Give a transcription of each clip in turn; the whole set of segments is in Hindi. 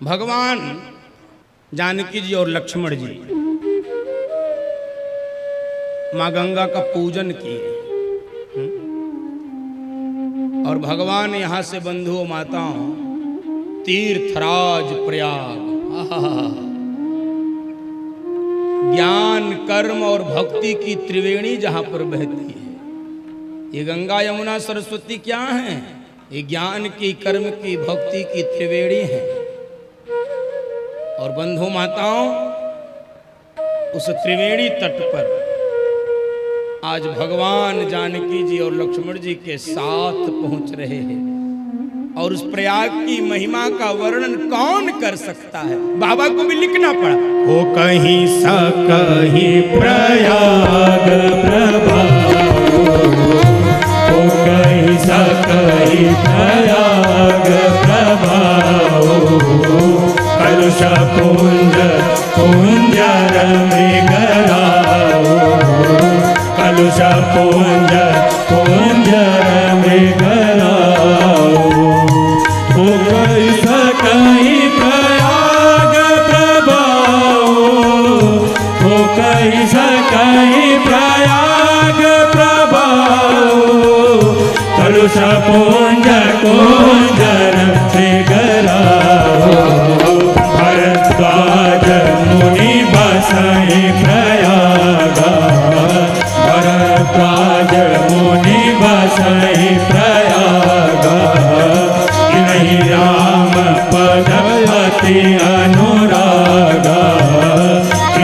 भगवान जानकी जी और लक्ष्मण जी माँ गंगा का पूजन किए और भगवान यहाँ से बंधुओं माताओं तीर्थराज प्रयाग ज्ञान कर्म और भक्ति की त्रिवेणी जहाँ पर बहती है। ये गंगा यमुना सरस्वती क्या है? ये ज्ञान की कर्म की भक्ति की त्रिवेणी है। और बंधु माताओं उस त्रिवेणी तट पर आज भगवान जानकी जी और लक्ष्मण जी के साथ पहुंच रहे हैं। और उस प्रयाग की महिमा का वर्णन कौन कर सकता है? बाबा को भी लिखना पड़ा। हो कहीं सा कहीं प्रयाग प्रभाओ, हो कहीं सा कहीं प्रयाग प्रभाओ, कलुष पुंज पुंजर मृगराओ, कलुष पुंज पुंजर मृगराओ। हो कैसा कहीं प्रयाग प्रभाओ, हो कैसा कहीं प्रयाग प्रभाओ, कलुष पुंज कुंजर मृगराओ। भरद्वाज मुनि बसहि प्रयागा, भरद्वाज मुनि बसहि प्रयागा। नहीं राम पद अति अनुरागा,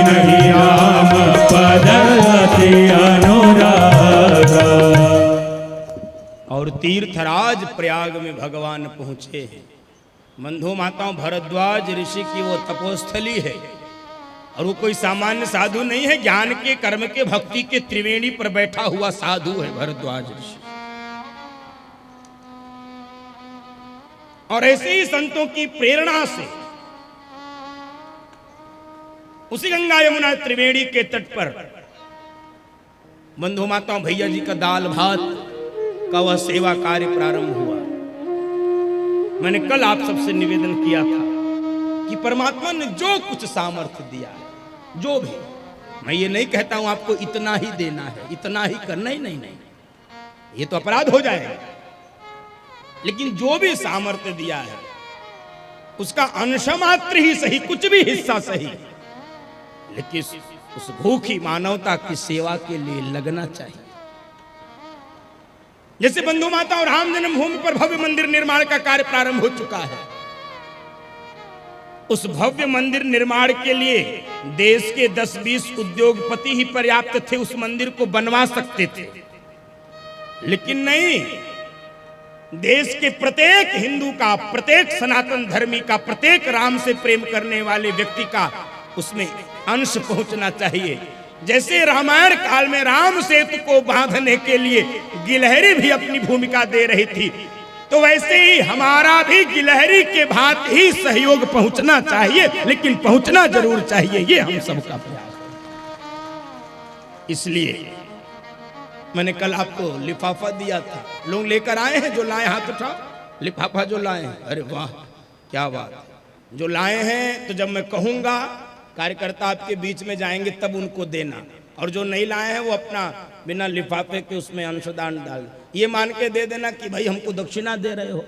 नहीं राम पद अति अनुरागा। और तीर्थराज प्रयाग में भगवान पहुंचे हैं। बंधु माताओं भरद्वाज ऋषि की वो तपोस्थली है और वो कोई सामान्य साधु नहीं है। ज्ञान के कर्म के भक्ति के त्रिवेणी पर बैठा हुआ साधु है भरद्वाज ऋषि। और ऐसे ही संतों की प्रेरणा से उसी गंगा यमुना त्रिवेणी के तट पर बंधु माताओं भैया जी का दाल भात का वह सेवा कार्य प्रारंभ हुआ। मैंने कल आप सबसे निवेदन किया था कि परमात्मा ने जो कुछ सामर्थ्य दिया है, जो भी, मैं ये नहीं कहता हूं आपको इतना ही देना है, इतना ही करना ही नहीं, ये तो अपराध हो जाएगा। लेकिन जो भी सामर्थ्य दिया है उसका अंश मात्र ही सही, कुछ भी हिस्सा सही, लेकिन उस भूखी मानवता की सेवा के लिए लगना चाहिए। जैसे बंधु माता और राम जन्मभूमि पर भव्य मंदिर निर्माण का कार्य प्रारंभ हो चुका है। उस भव्य मंदिर निर्माण के लिए देश के 10-20 उद्योगपति ही पर्याप्त थे, उस मंदिर को बनवा सकते थे। लेकिन नहीं, देश के प्रत्येक हिंदू का, प्रत्येक सनातन धर्मी का, प्रत्येक राम से प्रेम करने वाले व्यक्ति का उसमें अंश पहुंचना चाहिए। जैसे रामायण काल में राम सेतु को बांधने के लिए गिलहरी भी अपनी भूमिका दे रही थी, तो वैसे ही हमारा भी गिलहरी के भांत ही सहयोग पहुंचना चाहिए, लेकिन पहुंचना जरूर चाहिए, ये हम सबका प्रयास है। इसलिए मैंने कल आपको लिफाफा दिया था, लोग लेकर आए हैं। जो लाए हाथ उठा, लिफाफा जो लाए हैं, अरे वाह क्या बात। जो लाए हैं तो जब मैं कहूंगा कार्यकर्ता आपके बीच में जाएंगे तब उनको देना, और जो नहीं लाए हैं वो अपना बिना लिफाफे के उसमें अंशदान डाल, ये मान के दे देना कि भाई हमको दक्षिणा दे रहे हो।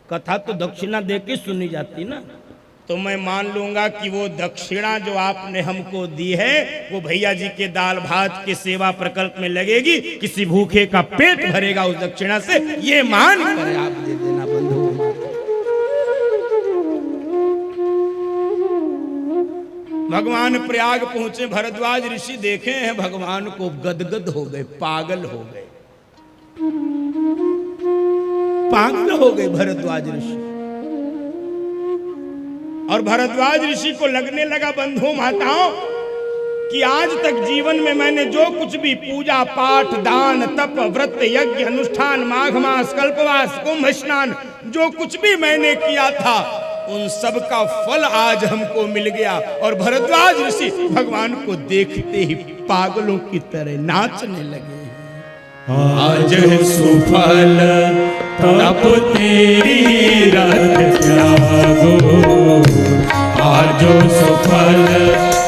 कथा तो दक्षिणा दे के सुनी जाती ना, तो मैं मान लूंगा कि वो दक्षिणा जो आपने हमको दी है वो भैया जी के दाल भात के सेवा प्रकल्प में लगेगी, किसी भूखे का पेट भरेगा उस दक्षिणा से, ये मान कर आप दे देना बंधु। भगवान प्रयाग पहुंचे, भरद्वाज ऋषि देखे हैं भगवान को, गदगद हो गए, पागल हो गए, पागल हो गए भरद्वाज ऋषि। और भरद्वाज ऋषि को लगने लगा बंधु माताओं कि आज तक जीवन में मैंने जो कुछ भी पूजा पाठ दान तप व्रत यज्ञ अनुष्ठान माघ मास कल्पवास कुंभ स्नान जो कुछ भी मैंने किया था उन सब का फल आज हमको मिल गया। और भरद्वाज ऋषि भगवान को देखते ही पागलों की तरह नाचने लगे। आज सुफल तप तेरी रथ त्यागो, सुफल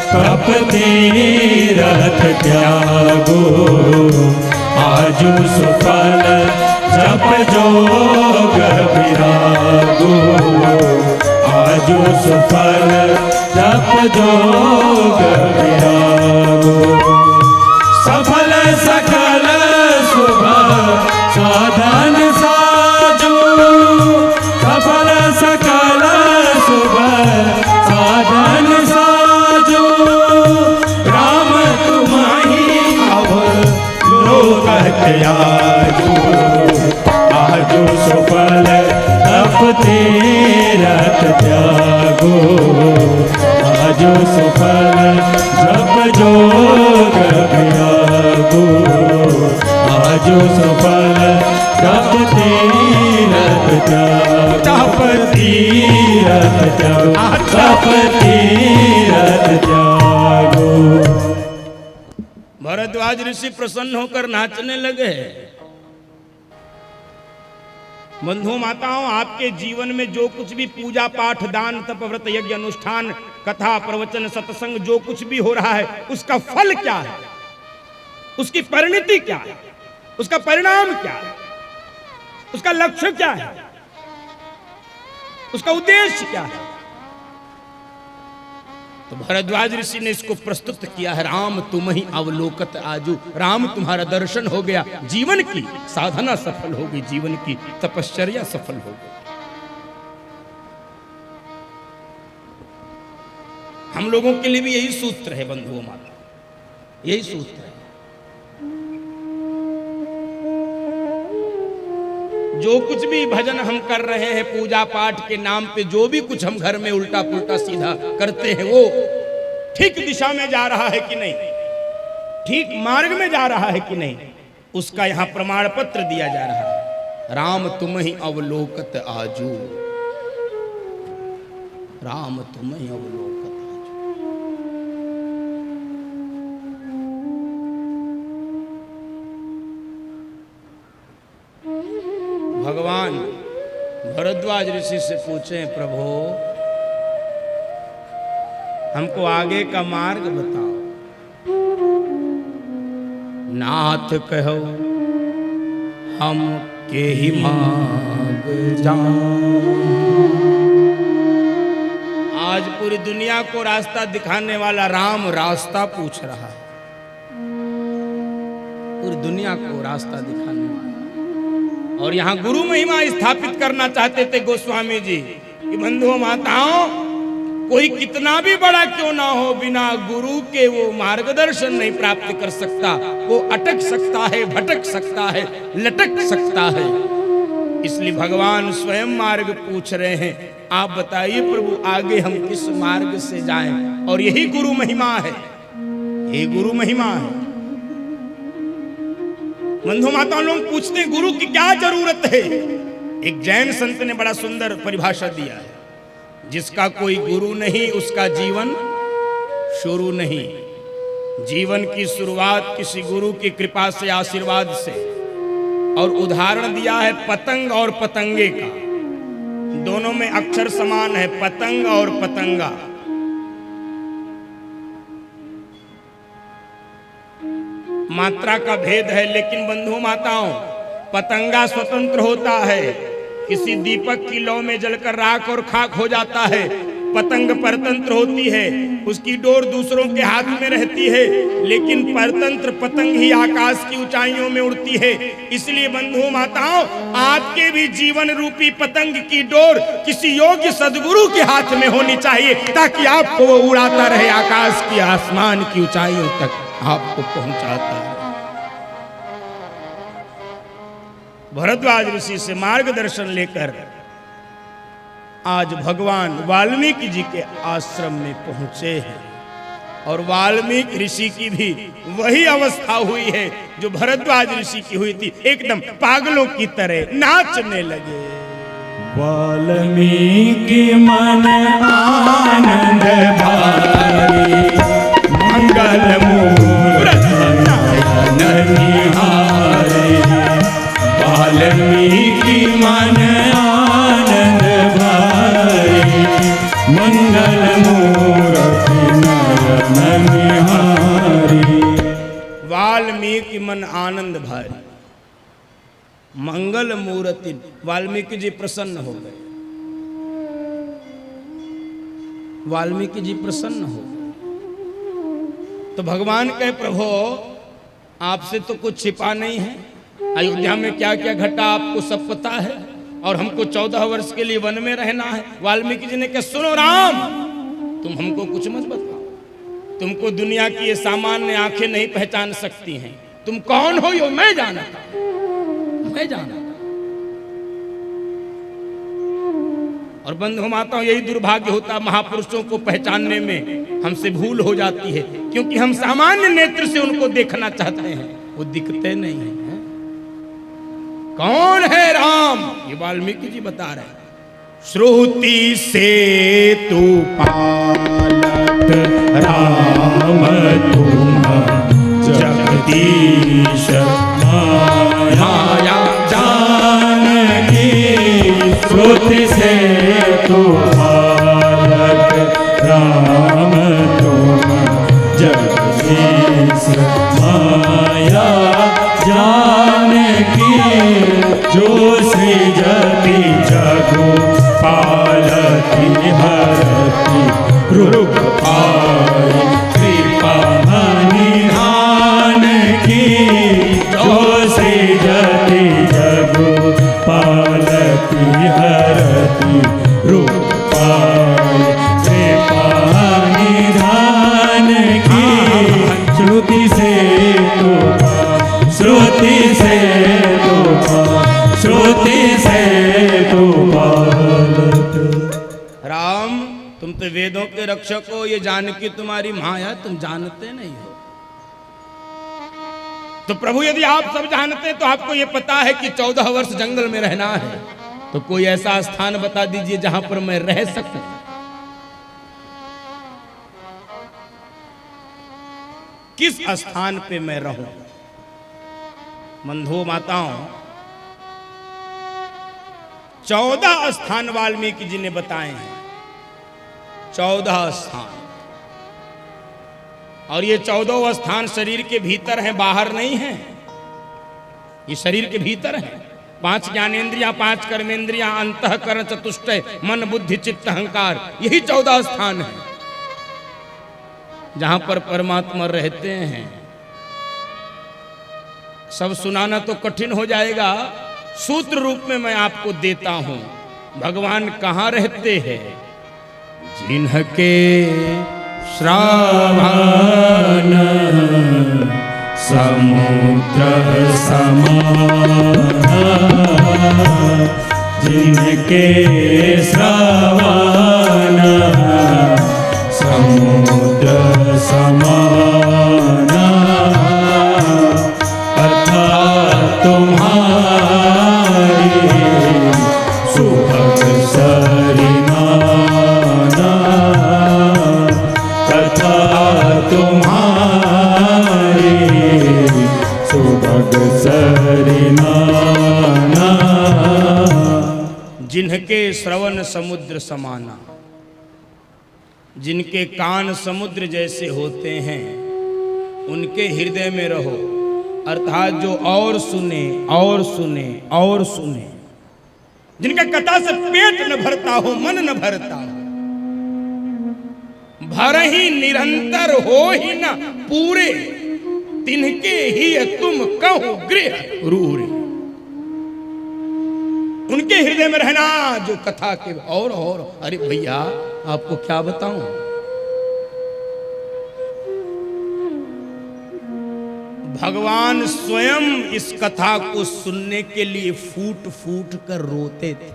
तप तीरथ त्यागो आजु सुफल जप जोग विरागो आजु सुफल जप जोग विरागो सफल सकल शुभ साधन साजो सफल सकल शुभ साधन साजो राम तुम्हारी अवलोकन आजो आजो सुफल तप तीरथ त्यागो आजो सुफल जप जोग विरागो आजो सुफल तप तीरथ त्यागो तप तीरथ त्यागो तप तीरथ त्यागो। भरद्वाज ऋषि प्रसन्न होकर नाचने लगे। बंधु माताओं, आपके जीवन में जो कुछ भी पूजा पाठ दान तप व्रत यज्ञ अनुष्ठान कथा प्रवचन सत्संग जो कुछ भी हो रहा है, उसका फल क्या है, उसकी परिणति क्या है, उसका परिणाम क्या है, उसका लक्ष्य क्या है, उसका उद्देश्य क्या है। तो भरद्वाज ऋषि ने इसको प्रस्तुत किया है। राम तुम ही अवलोकत आजू, राम तुम्हारा दर्शन हो गया, जीवन की साधना सफल हो गई, जीवन की तपश्चर्या सफल हो गई। हम लोगों के लिए भी यही सूत्र है बंधुओं माता, यही सूत्र है। जो कुछ भी भजन हम कर रहे हैं पूजा पाठ के नाम पे, जो भी कुछ हम घर में उल्टा पुल्टा सीधा करते हैं, वो ठीक दिशा में जा रहा है कि नहीं, ठीक मार्ग में जा रहा है कि नहीं, उसका यहां प्रमाण पत्र दिया जा रहा है। राम तुम ही अवलोकत आजू, राम तुम ही अवलोकत आजू। भगवान भरद्वाज ऋषि से पूछे, प्रभु हमको आगे का मार्ग बताओ। नाथ कहो हम के ही मार्ग जाऊं। आज पूरी दुनिया को रास्ता दिखाने वाला राम रास्ता पूछ रहा है, पूरी दुनिया को रास्ता दिखाने वाला। और यहाँ गुरु महिमा स्थापित करना चाहते थे गोस्वामी जी कि बंधुओं माताओं, कोई कितना भी बड़ा क्यों ना हो, बिना गुरु के वो मार्गदर्शन नहीं प्राप्त कर सकता। वो अटक सकता है, भटक सकता है, लटक सकता है। इसलिए भगवान स्वयं मार्ग पूछ रहे हैं। आप बताइए प्रभु, आगे हम किस मार्ग से जाएं? और यही गुरु महिमा है, यही गुरु महिमा है। बंधु माताओं, लोग पूछते हैं गुरु की क्या जरूरत है। एक जैन संत ने बड़ा सुंदर परिभाषा दिया है, जिसका कोई गुरु नहीं उसका जीवन शुरू नहीं। जीवन की शुरुआत किसी गुरु की कृपा से, आशीर्वाद से। और उदाहरण दिया है पतंग और पतंगे का, दोनों में अक्षर समान है, पतंग और पतंगा। मात्रा का भेद है, लेकिन बंधु माताओं, पतंगा स्वतंत्र होता है, किसी दीपक की लौ में जलकर राख और खाक हो जाता है। पतंग परतंत्र होती है, उसकी डोर दूसरों के हाथ में रहती है, लेकिन परतंत्र पतंग ही आकाश की ऊंचाइयों में उड़ती है। इसलिए बंधु माताओं, आपके भी जीवन रूपी पतंग की डोर किसी योग्य सदगुरु के हाथ में होनी चाहिए, ताकि आपको वो उड़ाता रहे, आकाश की आसमान की ऊंचाइयों तक आपको पहुंचाता है। भरद्वाज ऋषि से मार्गदर्शन लेकर आज भगवान वाल्मीकि जी के आश्रम में पहुंचे हैं। और वाल्मीकि ऋषि की भी वही अवस्था हुई है जो भरद्वाज ऋषि की हुई थी, एकदम पागलों की तरह नाचने लगे। वाल्मीकि मन आनंद भारी, मंगल मूरत नयन निहारे। वाल्मीकि मन आनंद भारी, मंगल मूर्ति नयन निहारी। वाल्मीकि मन आनंद भारी, मंगल मूर्ति। वाल्मीकि जी प्रसन्न हो गए, वाल्मीकि जी प्रसन्न हो गए। तो भगवान कहे प्रभु आपसे तो कुछ छिपा नहीं है, अयोध्या में क्या क्या घटा आपको सब पता है, और हमको 14 वर्ष के लिए वन में रहना है। वाल्मीकि जी ने कहा सुनो राम, तुम हमको कुछ मत बताओ, तुमको दुनिया की ये सामान्य आंखें नहीं पहचान सकती हैं, तुम कौन हो यो मैं जानता, मैं जानता। और बंधु माताओं, यही दुर्भाग्य होता, महापुरुषों को पहचानने में हमसे भूल हो जाती है, क्योंकि हम सामान्य नेत्र से उनको देखना चाहते हैं, वो दिखते नहीं हैं। कौन है राम, ये वाल्मीकि जी बता रहे हैं। श्रुति से तू पालक राम तुम जगदीश माया जानकी। श्रुति से तू पालक राम तुम जगदीश माया जानकी। जो सृजति जगो पालती हरती रूप पाई कृपा निधान की। जो सृजति जगो पालती हरती रूप पाई कृपा निधान की। श्रुति से तो श्रुति से तो श्रुति से तो राम, तुम तो वेदों के रक्षक हो, ये जानकी तुम्हारी माया तुम जानते नहीं हो। तो प्रभु यदि आप सब जानते हैं तो आपको ये पता है कि 14 वर्ष जंगल में रहना है, तो कोई ऐसा स्थान बता दीजिए जहां पर मैं रह सकूं। किस स्थान पे मैं रहूं? बंधुओं माताओं, 14 स्थान वाल्मीकि जी ने बताए हैं, 14 स्थान। और ये 14 स्थान शरीर के भीतर हैं, बाहर नहीं हैं। ये शरीर के भीतर हैं। 5 ज्ञानेंद्रियां, 5 कर्मेंद्रियां, अंतःकरण, चतुष्टय, मन, बुद्धि, चित्त, अहंकार, यही 14 स्थान हैं जहां पर परमात्मा रहते हैं। सब सुनाना तो कठिन हो जाएगा, सूत्र रूप में मैं आपको देता हूं। भगवान कहां रहते हैं? जिनके श्रावण समुद्र समान। जिनके श्रावण समुद्र समान। अर्थात तुम्हारी सुभग सरिनाना। अर्थात तुम्हारी सुभग सरिनाना। जिनके श्रवण समुद्र समाना, जिनके कान समुद्र जैसे होते हैं, उनके हृदय में रहो। अर्थात जो और सुने और सुने और सुने, जिनका कथा से पेट न भरता हो, मन न भरता हो, भर ही निरंतर हो ही न पूरे, तिनके ही तुम कहो गृह रूरे। उनके हृदय में रहना जो कथा के और अरे भैया आपको क्या बताऊं, भगवान स्वयं इस कथा को सुनने के लिए फूट फूट कर रोते थे।